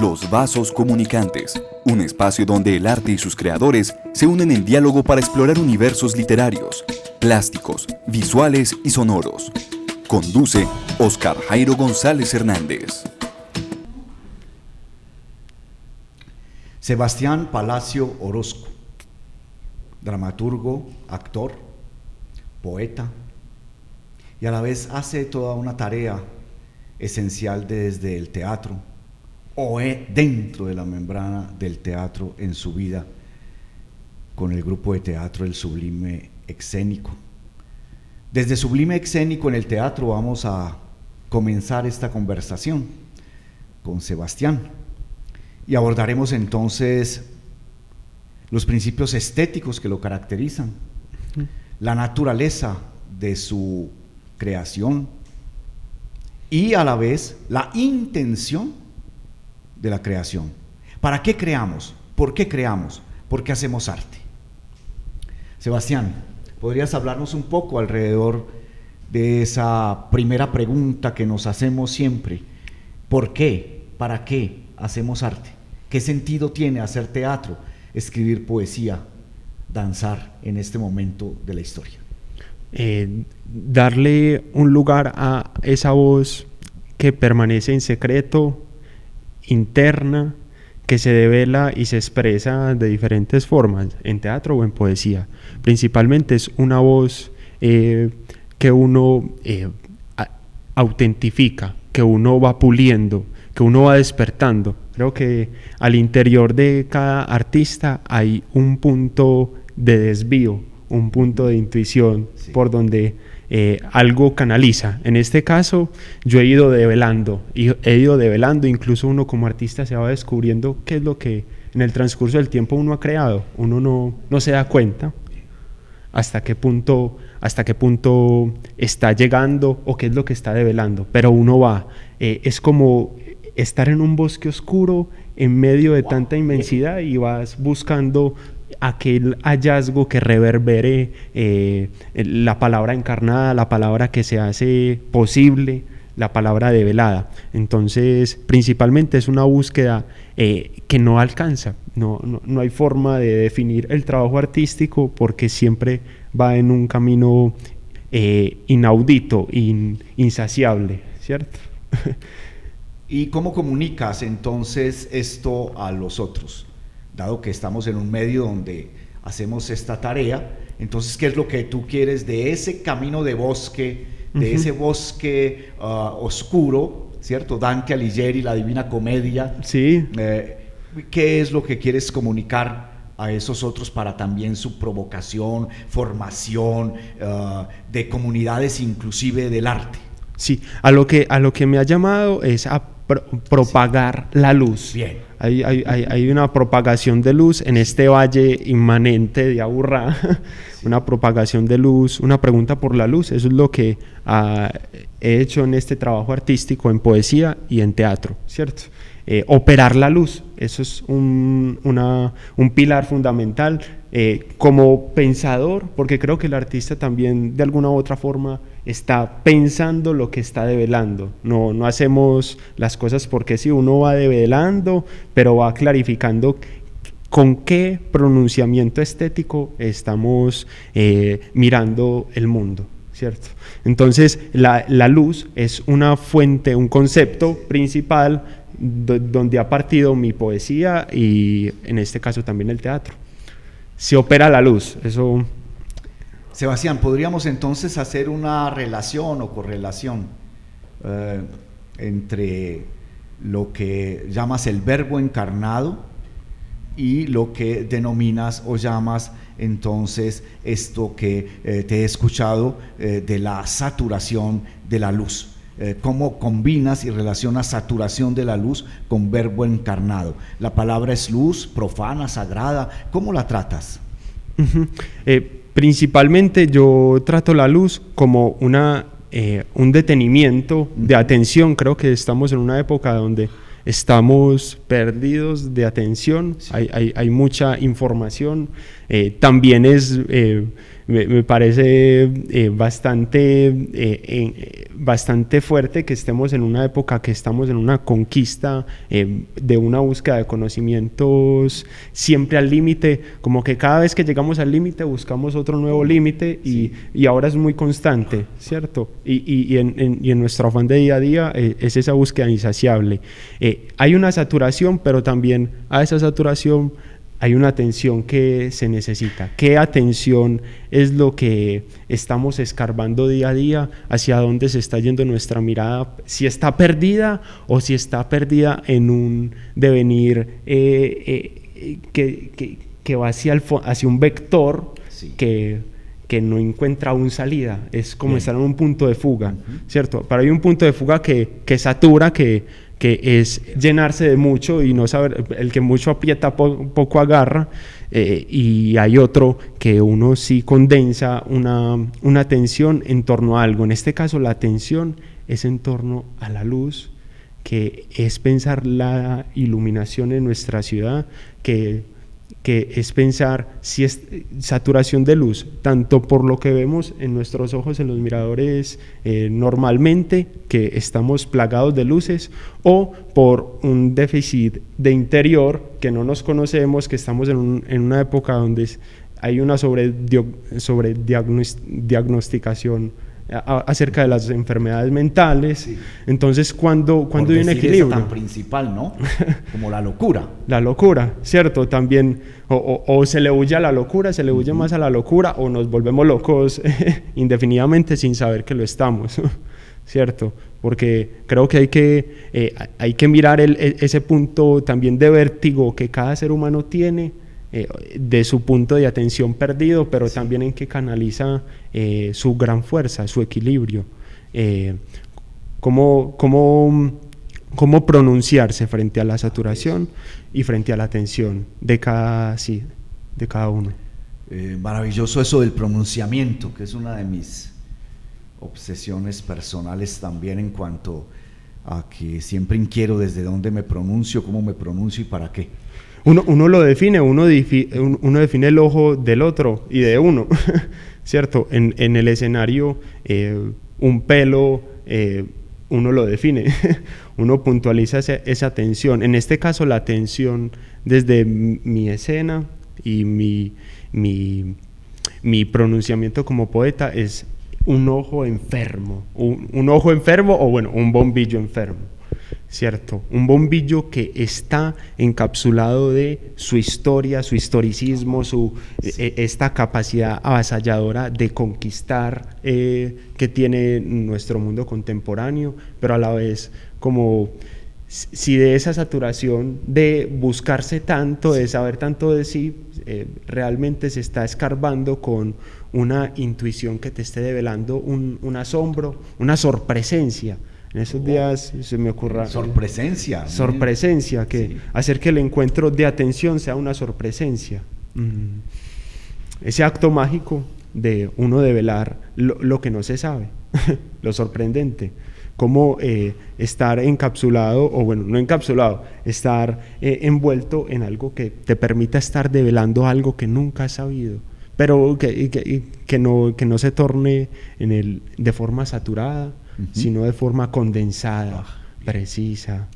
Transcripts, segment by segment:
Los Vasos Comunicantes, un espacio donde el arte y sus creadores se unen en diálogo para explorar universos literarios, plásticos, visuales y sonoros. Conduce Oscar Jairo González Hernández. Sebastián Palacio Orozco, dramaturgo, actor, poeta, y a la vez hace toda una tarea esencial desde el teatro o dentro de la membrana del teatro en su vida con el grupo de teatro El Sublime Escénico. Desde Sublime Escénico en el teatro vamos a comenzar esta conversación con Sebastián y abordaremos entonces los principios estéticos que lo caracterizan, la naturaleza de su creación y a la vez la intención de la creación. ¿Para qué creamos? ¿Por qué creamos? ¿Por qué hacemos arte? Sebastián, ¿podrías hablarnos un poco alrededor de esa primera pregunta que nos hacemos siempre? ¿Por qué? ¿Para qué hacemos arte? ¿Qué sentido tiene hacer teatro, escribir poesía, danzar en este momento de la historia? Darle un lugar a esa voz que permanece en secreto, interna, que se devela y se expresa de diferentes formas, en teatro o en poesía. Principalmente es una voz que uno autentifica, que uno va puliendo, que uno va despertando. Creo que al interior de cada artista hay un punto de desvío, un punto de intuición, sí, por donde algo canaliza. En este caso, yo he ido develando, incluso uno como artista se va descubriendo qué es lo que en el transcurso del tiempo uno ha creado. Uno no se da cuenta hasta qué punto está llegando o qué es lo que está develando, pero uno va, es como estar en un bosque oscuro en medio de tanta inmensidad y vas buscando aquel hallazgo que reverbere la palabra encarnada, la palabra que se hace posible, la palabra develada. Entonces, principalmente es una búsqueda que no alcanza, no hay forma de definir el trabajo artístico porque siempre va en un camino inaudito, insaciable, ¿cierto? ¿Y cómo comunicas entonces esto a los otros? Dado que estamos en un medio donde hacemos esta tarea, entonces, ¿qué es lo que tú quieres de ese camino de bosque, de ese bosque oscuro, ¿cierto? Dante Alighieri, la Divina Comedia. Sí. ¿Qué es lo que quieres comunicar a esos otros para también su provocación, formación de comunidades inclusive del arte? Sí, a lo que me ha llamado es a propagar la luz. Bien. Hay una propagación de luz en este valle inmanente de Aburrá, sí, una propagación de luz, una pregunta por la luz. Eso es lo que he hecho en este trabajo artístico, en poesía y en teatro, ¿cierto? Operar la luz, eso es un pilar fundamental como pensador, porque creo que el artista también de alguna u otra forma está pensando lo que está develando. No hacemos las cosas porque sí, uno va develando, pero va clarificando con qué pronunciamiento estético estamos mirando el mundo, ¿cierto? Entonces la luz es una fuente, un concepto principal donde ha partido mi poesía y en este caso también el teatro. Se opera la luz, eso. Sebastián, ¿podríamos entonces hacer una relación o correlación entre lo que llamas el verbo encarnado y lo que denominas o llamas entonces esto que te he escuchado de la saturación de la luz? ¿Cómo combinas y relacionas saturación de la luz con verbo encarnado? ¿La palabra es luz, profana, sagrada? ¿Cómo la tratas? Principalmente yo trato la luz como un detenimiento de atención. Creo que estamos en una época donde estamos perdidos de atención, sí, hay mucha información, también es me parece bastante fuerte que estemos en una época que estamos en una conquista de una búsqueda de conocimientos siempre al límite, como que cada vez que llegamos al límite buscamos otro nuevo límite y ahora es muy constante, ¿cierto? Y en nuestro afán de día a día es esa búsqueda insaciable. Hay una saturación, pero también a esa saturación hay una atención que se necesita. ¿Qué atención es lo que estamos escarbando día a día? ¿Hacia dónde se está yendo nuestra mirada? Si está perdida o si está perdida en un devenir que va hacia un vector que no encuentra aún salida. Es como estar en un punto de fuga, ¿cierto? Pero hay un punto de fuga que satura, que es llenarse de mucho y no saber, el que mucho aprieta poco agarra, y hay otro que uno sí condensa una atención en torno a algo. En este caso la atención es en torno a la luz, que es pensar la iluminación en nuestra ciudad, que es pensar si es saturación de luz, tanto por lo que vemos en nuestros ojos en los miradores normalmente, que estamos plagados de luces, o por un déficit de interior, que no nos conocemos, que estamos en una época donde hay una diagnosticación acerca de las enfermedades mentales. Sí. Entonces, cuando hay un equilibrio tan principal, ¿no? Como la locura. La locura, ¿cierto? También, o se le huye a la locura, se le huye más a la locura, o nos volvemos locos indefinidamente sin saber que lo estamos, ¿cierto? Porque creo que hay que mirar ese punto también de vértigo que cada ser humano tiene, de su punto de atención perdido, pero también en que canaliza su gran fuerza, su equilibrio. ¿Cómo pronunciarse frente a la saturación y frente a la atención de cada uno? Maravilloso eso del pronunciamiento, que es una de mis obsesiones personales también, en cuanto a que siempre inquiero desde dónde me pronuncio, cómo me pronuncio y para qué. Uno lo define, uno define el ojo del otro y de uno, ¿cierto? En el escenario, un pelo, uno lo define, uno puntualiza esa tensión. En este caso, la tensión desde mi escena y mi pronunciamiento como poeta es un ojo enfermo, un ojo enfermo, o bueno, un bombillo enfermo, ¿cierto? Un bombillo que está encapsulado de su historia, su historicismo, esta capacidad avasalladora de conquistar que tiene nuestro mundo contemporáneo, pero a la vez como si de esa saturación de buscarse tanto, de saber tanto de sí, realmente se está escarbando con una intuición que te esté develando un asombro, una sorpresencia. En esos días se me ocurra sorpresencia, que hacer que el encuentro de atención sea una sorpresencia. Ese acto mágico de uno develar lo que no se sabe, lo sorprendente, como estar encapsulado, o bueno, no encapsulado, estar envuelto en algo que te permita estar develando algo que nunca has sabido, pero que no se torne de forma saturada, sino de forma condensada, precisa,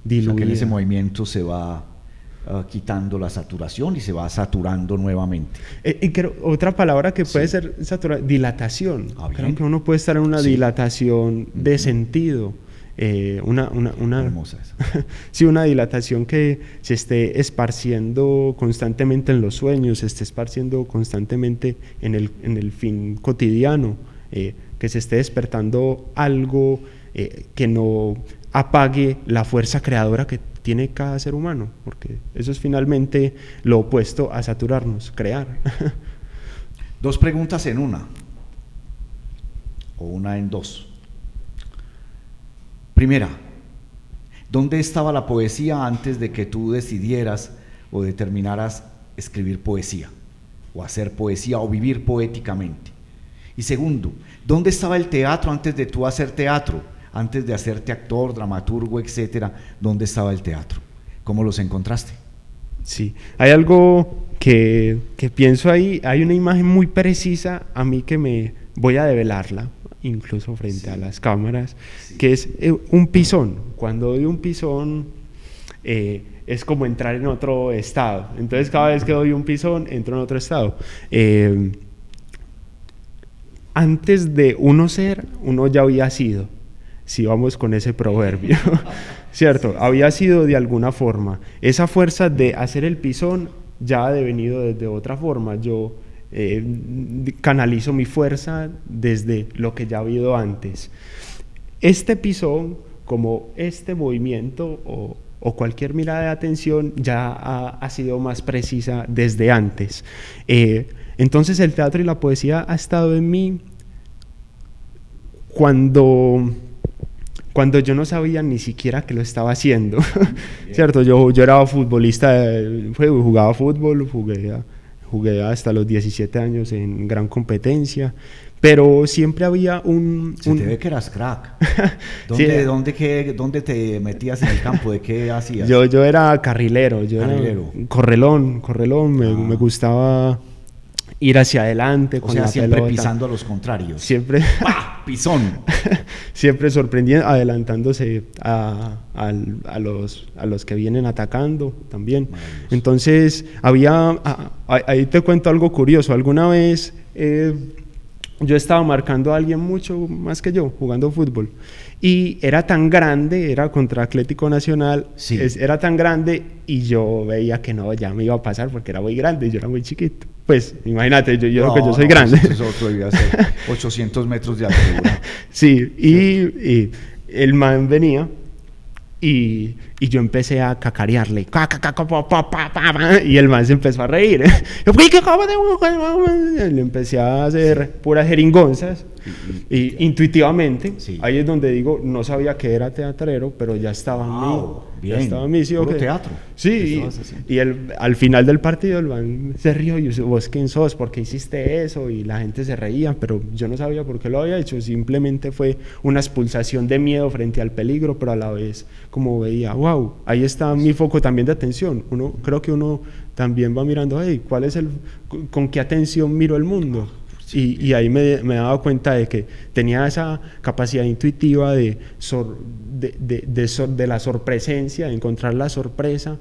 diluida. O sea, que en ese movimiento se va quitando la saturación y se va saturando nuevamente. Y creo, otra palabra que puede ser saturada, dilatación. Creo que uno puede estar en una dilatación de sentido. Hermosa esa. Sí, una dilatación que se esté esparciendo constantemente en los sueños, se esté esparciendo constantemente en el fin cotidiano, que se esté despertando algo que no apague la fuerza creadora que tiene cada ser humano, porque eso es finalmente lo opuesto a saturarnos, crear. Dos preguntas en una, o una en dos. Primera, ¿dónde estaba la poesía antes de que tú decidieras o determinaras escribir poesía, o hacer poesía, o vivir poéticamente? Y segundo, ¿dónde estaba el teatro antes de tú hacer teatro? Antes de hacerte actor, dramaturgo, etcétera, ¿dónde estaba el teatro? ¿Cómo los encontraste? Sí, hay algo que pienso ahí, hay una imagen muy precisa a mí que me voy a develarla, incluso frente a las cámaras, que es un pisón. Cuando doy un pisón, es como entrar en otro estado. Entonces, cada vez que doy un pisón, entro en otro estado. Antes de uno ser, uno ya había sido, si vamos con ese proverbio, ¿cierto? Había sido de alguna forma. Esa fuerza de hacer el pisón ya ha devenido desde otra forma. Yo canalizo mi fuerza desde lo que ya ha habido antes. Este pisón, como este movimiento o cualquier mirada de atención, ya ha sido más precisa desde antes. Entonces el teatro y la poesía ha estado en mí cuando yo no sabía ni siquiera que lo estaba haciendo, ¿cierto? Yo era futbolista, jugaba fútbol, jugué hasta los 17 años en gran competencia, pero siempre había Se te ve que eras crack. ¿Dónde te metías en el campo? ¿De qué hacías? Yo era carrilero, era correlón, me gustaba ir hacia adelante con la siempre pelota. Pisando a los contrarios. Siempre pisón. Siempre sorprendiendo, adelantándose a los que vienen atacando también. Entonces, ahí te cuento algo curioso. Alguna vez yo estaba marcando a alguien mucho más que yo, jugando fútbol. Y era tan grande, era contra Atlético Nacional, era tan grande y yo veía que no, ya me iba a pasar porque era muy grande y yo era muy chiquito. Pues, imagínate, yo soy grande. Eso debía ser 800 metros de altura. Sí, y el man venía y yo empecé a cacarearle. Y el man se empezó a reír. Le empecé a hacer puras jeringonzas. Y intuitivamente, ahí es donde digo, no sabía que era teatrero, pero ya estaba en mí. Bien, ya estaba en mí, puro teatro. Sí, y al final del partido el man se rió y yo, ¿vos quién sos? ¿Por qué hiciste eso? Y la gente se reía, pero yo no sabía por qué lo había hecho. Simplemente fue una expulsación de miedo frente al peligro, pero a la vez como veía, wow, ahí está mi foco también de atención. Creo que uno también va mirando, hey, ¿con qué atención miro el mundo? Y ahí me he dado cuenta de que tenía esa capacidad intuitiva de la sorpresencia, de encontrar la sorpresa,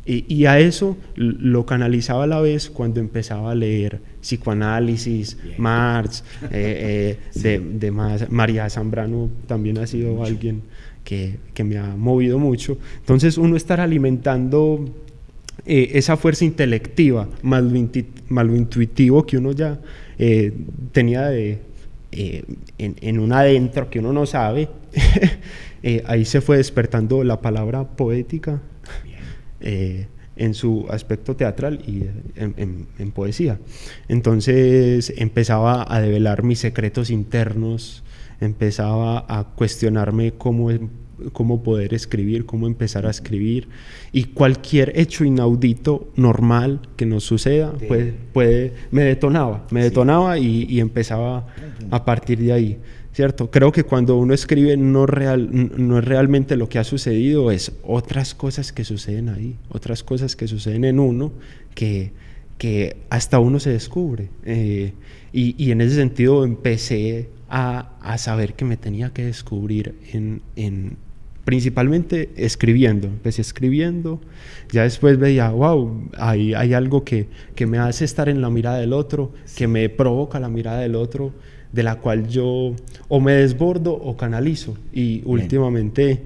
y a eso lo canalizaba a la vez cuando empezaba a leer psicoanálisis, Marx, María Zambrano también ha sido alguien que me ha movido mucho. Entonces uno estar alimentando esa fuerza intelectiva más lo intuitivo que uno ya tenía en un adentro que uno no sabe, ahí se fue despertando la palabra poética en su aspecto teatral y en poesía. Entonces empezaba a develar mis secretos internos, empezaba a cuestionarme cómo poder escribir, cómo empezar a escribir, y cualquier hecho inaudito normal que nos suceda me detonaba y empezaba a partir de ahí, ¿cierto? Creo que cuando uno escribe no es realmente lo que ha sucedido, es otras cosas que suceden ahí, otras cosas que suceden en uno que hasta uno se descubre, y en ese sentido empecé a saber que me tenía que descubrir principalmente escribiendo. Empecé escribiendo, ya después veía, wow, hay algo que me hace estar en la mirada del otro, que me provoca la mirada del otro, de la cual yo o me desbordo o canalizo, y últimamente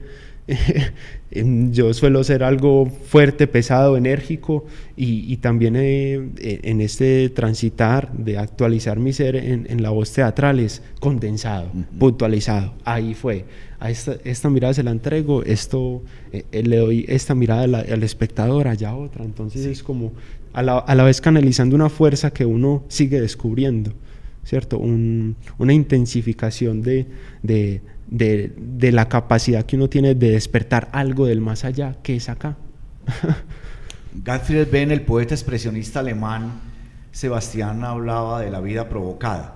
yo suelo ser algo fuerte, pesado, enérgico, y también en este transitar de actualizar mi ser en la voz teatral es condensado, puntualizado. Ahí fue, a esta mirada se la entrego, le doy esta mirada al espectador, allá otra. Entonces es como a la vez canalizando una fuerza que uno sigue descubriendo, ¿cierto? Una intensificación de la capacidad que uno tiene de despertar algo del más allá, que es acá. Gottfried Benn, el poeta expresionista alemán, Sebastián, hablaba de la vida provocada.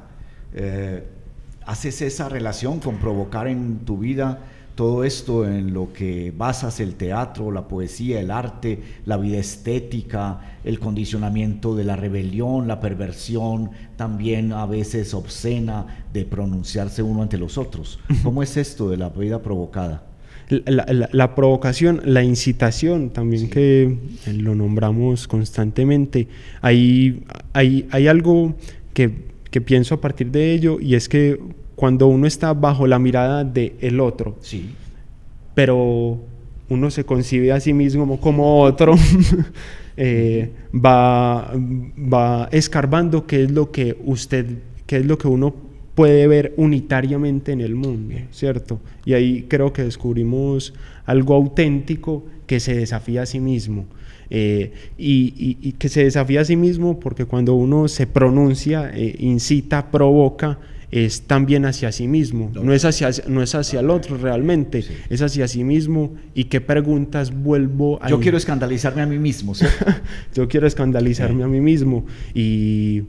¿Haces esa relación con provocar en tu vida todo esto en lo que basas el teatro, la poesía, el arte, la vida estética, el condicionamiento de la rebelión, la perversión, también a veces obscena de pronunciarse uno ante los otros. ¿Cómo es esto de la vida provocada? La provocación, la incitación también, sí, que lo nombramos constantemente. Hay algo que pienso a partir de ello, y es que cuando uno está bajo la mirada del otro, sí, pero uno se concibe a sí mismo como otro, va escarbando qué es lo que uno puede ver unitariamente en el mundo, ¿cierto? Y ahí creo que descubrimos algo auténtico que se desafía a sí mismo. Y que se desafía a sí mismo porque cuando uno se pronuncia, incita, provoca, es también hacia sí mismo, no es hacia el otro realmente, sí, es hacia sí mismo. ¿Y qué preguntas vuelvo a...? Yo quiero escandalizarme a mí mismo, ¿cierto? Yo quiero escandalizarme a mí mismo y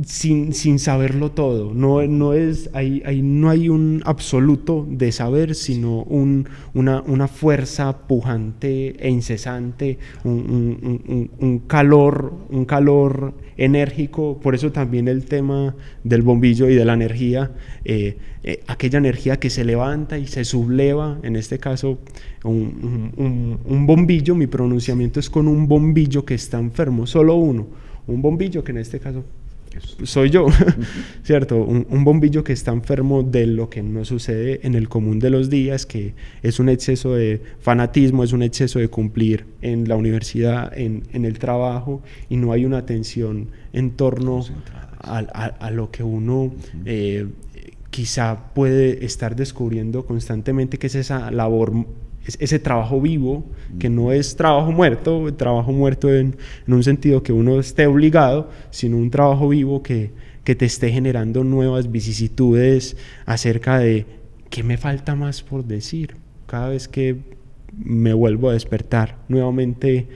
sin saberlo todo. No hay un absoluto de saber, sino una fuerza pujante e incesante, un calor enérgico. Por eso también el tema del bombillo y de la energía, aquella energía que se levanta y se subleva. En este caso un bombillo, mi pronunciamiento es con un bombillo que está enfermo, solo uno. Un bombillo que en este caso soy yo, ¿cierto? Un bombillo que está enfermo de lo que no sucede en el común de los días, que es un exceso de fanatismo, es un exceso de cumplir en la universidad, en el trabajo, y no hay una atención en torno a lo que uno quizá puede estar descubriendo constantemente, que es esa labor, ese trabajo vivo, que no es trabajo muerto en un sentido que uno esté obligado, sino un trabajo vivo que te esté generando nuevas vicisitudes acerca de qué me falta más por decir. Cada vez que me vuelvo a despertar nuevamente,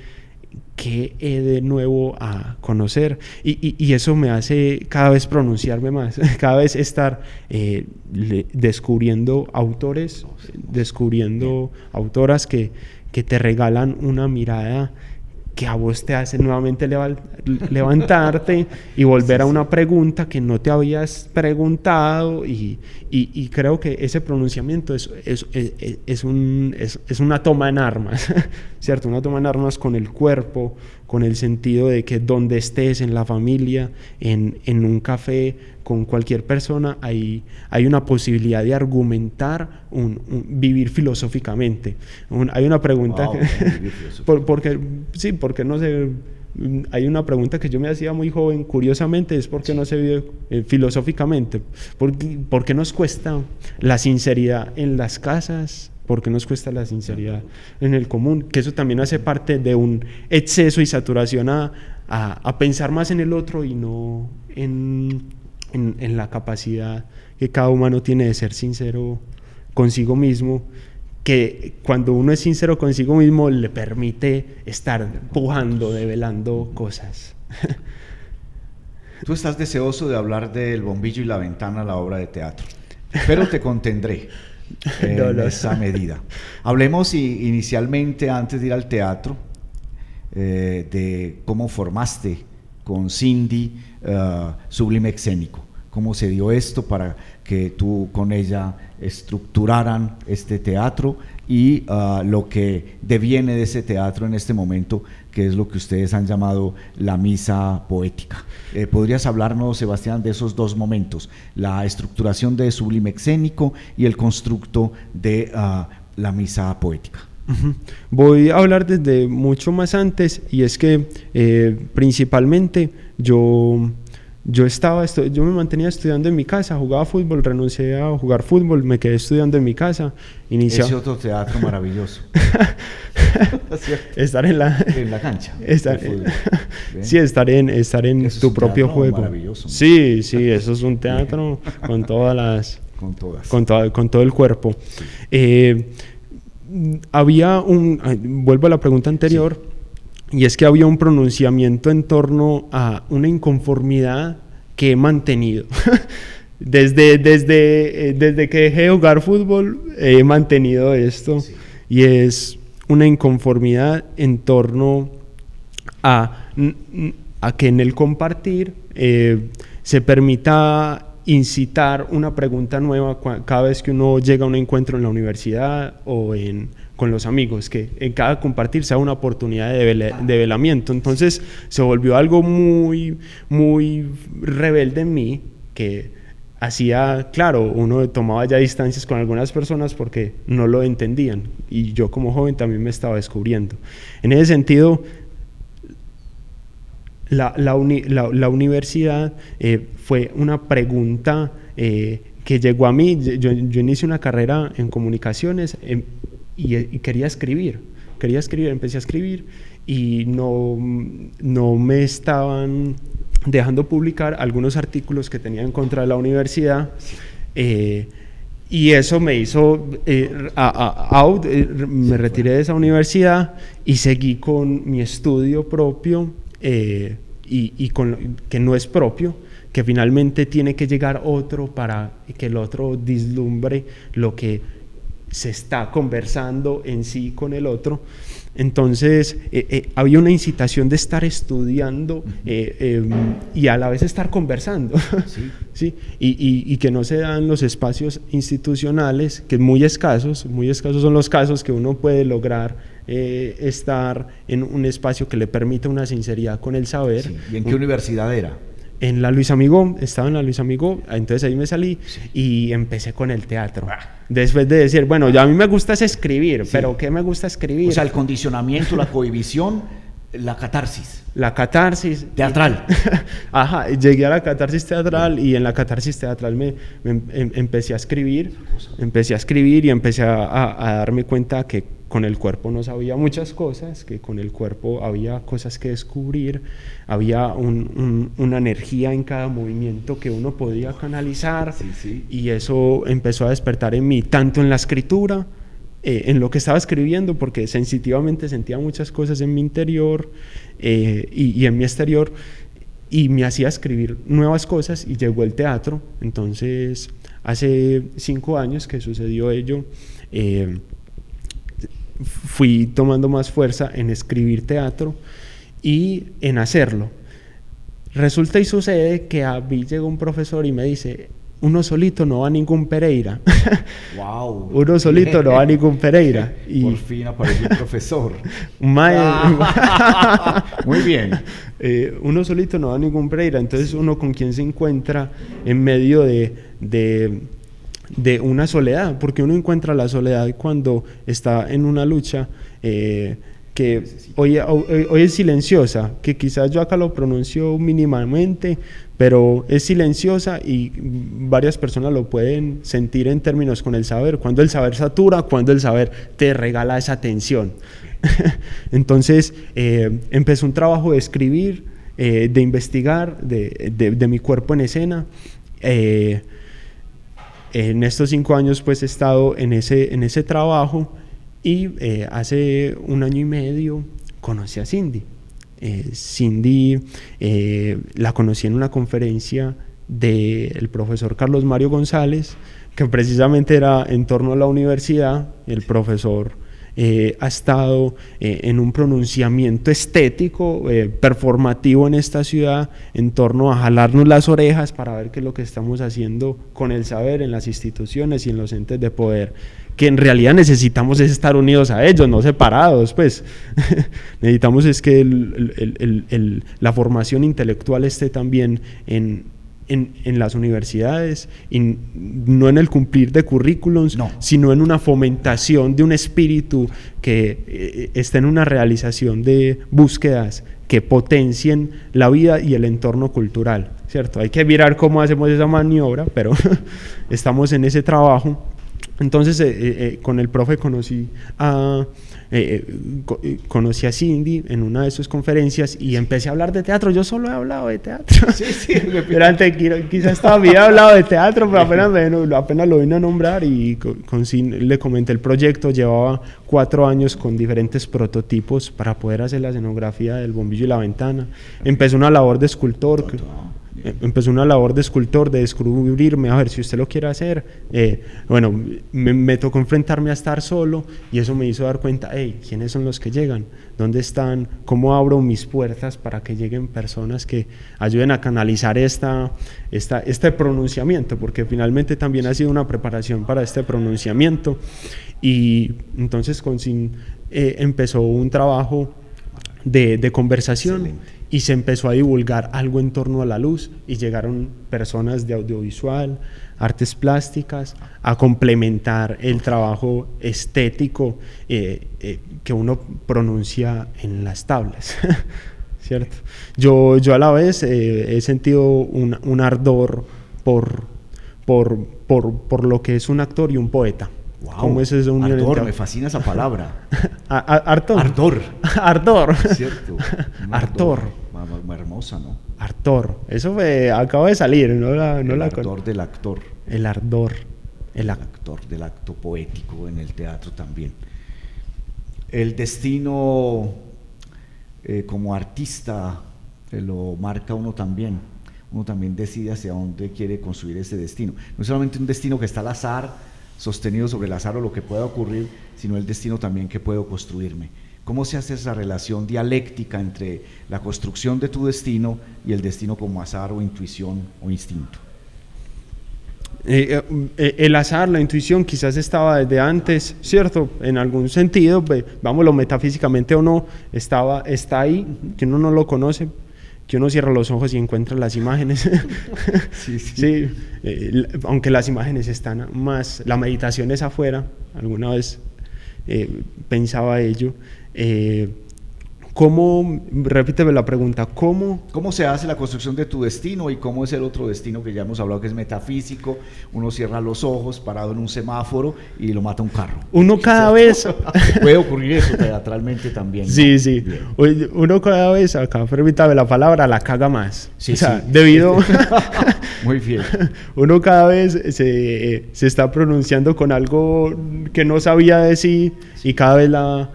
qué he de nuevo a conocer, y eso me hace cada vez pronunciarme más, cada vez estar descubriendo autores, descubriendo autoras que te regalan una mirada que a vos te hace nuevamente levantarte y volver a una pregunta que no te habías preguntado, y creo que ese pronunciamiento es una toma en armas, ¿cierto? Una toma en armas con el cuerpo, con el sentido de que donde estés, en la familia, en un café, con cualquier persona, hay una posibilidad de argumentar, vivir filosóficamente. Hay una pregunta porque no sé, hay una pregunta que yo me hacía muy joven, curiosamente, es ¿por qué no se vive filosóficamente? ¿Por qué nos cuesta la sinceridad en las casas? ¿Por qué nos cuesta la sinceridad en el común? Que eso también hace parte de un exceso y saturación a pensar más en el otro y no en la capacidad que cada humano tiene de ser sincero consigo mismo, que cuando uno es sincero consigo mismo le permite estar pujando, develando cosas. Tú estás deseoso de hablar del bombillo y la ventana, la obra de teatro, pero te contendré en esa medida. Hablemos inicialmente, antes de ir al teatro, de cómo formaste con Cindy Sublime Escénico. ¿Cómo se dio esto para que tú con ella estructuraran este teatro y lo que deviene de ese teatro en este momento, que es lo que ustedes han llamado la misa poética? ¿Podrías hablarnos, Sebastián, de esos dos momentos, la estructuración de Sublime Escénico y el constructo de la misa poética? Uh-huh. Voy a hablar desde mucho más antes, y es que principalmente yo me mantenía estudiando en mi casa, jugaba fútbol, renuncié a jugar fútbol, me quedé estudiando en mi casa. Ese otro teatro maravilloso. Estar en la cancha. Estar en tu propio juego. Maravilloso. Sí, eso es un teatro con todas las... Con todo el cuerpo. Sí. Vuelvo a la pregunta anterior. Sí. Y es que había un pronunciamiento en torno a una inconformidad que he mantenido. Desde que dejé de jugar fútbol he mantenido esto, Sí. y es una inconformidad en torno a que en el compartir se permita incitar una pregunta nueva cada vez que uno llega a un encuentro en la universidad o con los amigos, que en cada compartir sea una oportunidad de velamiento. Entonces se volvió algo muy, muy rebelde en mí, que hacía, claro, uno tomaba ya distancias con algunas personas porque no lo entendían, y yo como joven también me estaba descubriendo. En ese sentido, la universidad fue una pregunta que llegó a mí. Yo inicié una carrera en comunicaciones y quería escribir, empecé a escribir y no me estaban dejando publicar algunos artículos que tenía en contra de la universidad. Y eso me hizo me retiré de esa universidad y seguí con mi estudio propio, y con que no es propio, que finalmente tiene que llegar otro para que el otro vislumbre lo que se está conversando en sí con el otro. Entonces había una incitación de estar estudiando y a la vez estar conversando. Sí. ¿Sí? Y que no se dan los espacios institucionales, que muy escasos son los casos que uno puede lograr estar en un espacio que le permita una sinceridad con el saber. Sí. ¿Y en qué universidad era? En la Luis Amigó, estaba en la Luis Amigó, entonces ahí me salí y empecé con el teatro. Después de decir, bueno, ya a mí me gusta es escribir, pero ¿qué me gusta escribir? O sea, el condicionamiento, la cohibición, la catarsis. La catarsis. Teatral. Ajá, llegué a la catarsis teatral y en la catarsis teatral empecé a escribir y empecé a darme cuenta que con el cuerpo no sabía muchas cosas, que con el cuerpo había cosas que descubrir, había una energía en cada movimiento que uno podía canalizar. Sí, sí. Y eso empezó a despertar en mí, tanto en la escritura, en lo que estaba escribiendo, porque sensitivamente sentía muchas cosas en mi interior y en mi exterior, y me hacía escribir nuevas cosas, y llegó el teatro. Entonces hace 5 años que sucedió ello, fui tomando más fuerza en escribir teatro y en hacerlo. Resulta y sucede que a mí llegó un profesor y me dice: uno solito no va a ningún Pereira. Wow. Uno solito no va a ningún Pereira. Y por fin apareció el profesor. Muy bien. Uno solito no va a ningún Pereira. Entonces, uno con quien se encuentra en medio de una soledad, porque uno encuentra la soledad cuando está en una lucha que hoy es silenciosa, que quizás yo acá lo pronuncio mínimamente, pero es silenciosa y varias personas lo pueden sentir en términos con el saber, cuando el saber satura, cuando el saber te regala esa tensión. Entonces empezó un trabajo de escribir, de investigar, de mi cuerpo en escena. En estos 5 años pues he estado en ese trabajo, y hace 1 año y medio conocí a Cindy. Cindy la conocí en una conferencia del profesor Carlos Mario González, que precisamente era en torno a la universidad. El profesor ha estado en un pronunciamiento estético, performativo en esta ciudad, en torno a jalarnos las orejas para ver qué es lo que estamos haciendo con el saber en las instituciones y en los entes de poder, que en realidad necesitamos es estar unidos a ellos, no separados, pues. Necesitamos es que la formación intelectual esté también en las universidades, y no en el cumplir de currículums, no, sino en una fomentación de un espíritu que esté en una realización de búsquedas que potencien la vida y el entorno cultural, ¿cierto? Hay que mirar cómo hacemos esa maniobra, pero estamos en ese trabajo. Entonces con el profe conocí a Cindy en una de sus conferencias y empecé a hablar de teatro. Yo solo he hablado de teatro. Sí, sí. Quizás todavía he hablado de teatro, pero apenas lo vine a nombrar, y con Cindy le comenté el proyecto. Llevaba 4 años con diferentes prototipos para poder hacer la escenografía del bombillo y la ventana. Empecé una labor de escultor empezó una labor de escultor, de descubrirme, a ver, si usted lo quiere hacer, bueno, me tocó enfrentarme a estar solo y eso me hizo dar cuenta, hey, ¿quiénes son los que llegan? ¿Dónde están? ¿Cómo abro mis puertas para que lleguen personas que ayuden a canalizar este pronunciamiento? Porque finalmente también ha sido una preparación para este pronunciamiento y entonces empezó un trabajo de conversación. Excelente. Y se empezó a divulgar algo en torno a la luz y llegaron personas de audiovisual, artes plásticas, a complementar el trabajo estético que uno pronuncia en las tablas, ¿cierto? Yo a la vez he sentido un ardor por lo que es un actor y un poeta. Wow. ¿Cómo es esa unión? Ardor, me fascina esa palabra. Ardor. Cierto. Ardor. Muy hermosa, ¿no? Ardor. Eso acaba de salir. El ardor del actor. El ardor. El actor del acto poético en el teatro también. El destino como artista lo marca uno también. Uno también decide hacia dónde quiere construir ese destino. No es solamente un destino que está al azar, sostenido sobre el azar o lo que pueda ocurrir, sino el destino también que puedo construirme. ¿Cómo se hace esa relación dialéctica entre la construcción de tu destino y el destino como azar o intuición o instinto? El azar, la intuición quizás estaba desde antes, ¿cierto? En algún sentido, vámonos metafísicamente o no, está ahí, que uno no lo conoce, que uno cierra los ojos y encuentra las imágenes. Sí, aunque las imágenes están más, la meditación es afuera, alguna vez pensaba ello. Repíteme la pregunta, ¿cómo se hace la construcción de tu destino y cómo es el otro destino que ya hemos hablado que es metafísico? Uno cierra los ojos parado en un semáforo y lo mata un carro. Uno cada vez... Puede ocurrir eso teatralmente también, ¿no? Sí. Bien. Uno cada vez, acá permítame la palabra, la caga más. Sí, o sea, debido... Muy bien. Uno cada vez se está pronunciando con algo que no sabía decir y cada vez la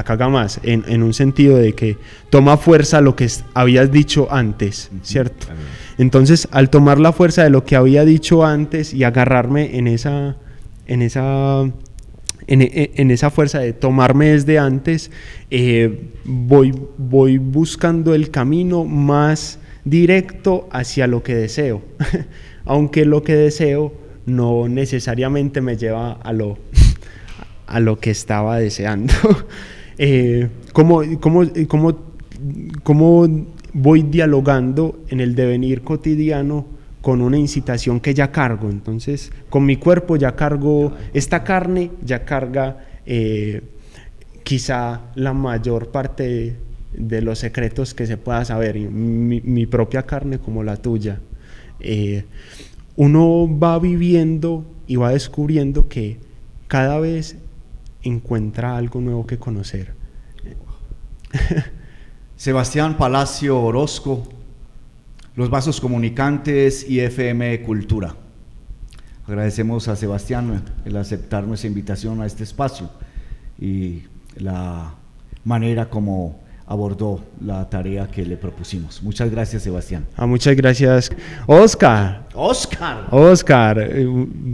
caga más, en un sentido de que toma fuerza lo que habías dicho antes, ¿cierto? Entonces, al tomar la fuerza de lo que había dicho antes y agarrarme en esa fuerza de tomarme desde antes, voy buscando el camino más directo hacia lo que deseo, aunque lo que deseo no necesariamente me lleva a lo que estaba deseando. ¿Cómo voy dialogando en el devenir cotidiano con una incitación que ya cargo? Entonces, con mi cuerpo ya cargo, esta carne ya carga quizá la mayor parte de los secretos que se pueda saber, mi propia carne como la tuya. Uno va viviendo y va descubriendo que cada vez encuentra algo nuevo que conocer. Sebastián Palacio Orozco, Los Vasos Comunicantes y FM Cultura. Agradecemos a Sebastián el aceptar nuestra invitación a este espacio y la manera como abordó la tarea que le propusimos. Muchas gracias, Sebastián. Muchas gracias, Oscar,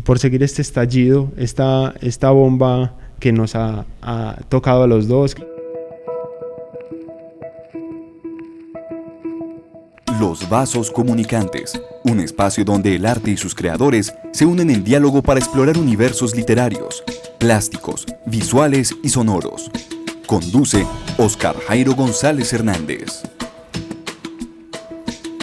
por seguir este estallido, esta bomba que nos ha tocado a los dos. Los Vasos Comunicantes, un espacio donde el arte y sus creadores se unen en diálogo para explorar universos literarios, plásticos, visuales y sonoros. Conduce Oscar Jairo González Hernández.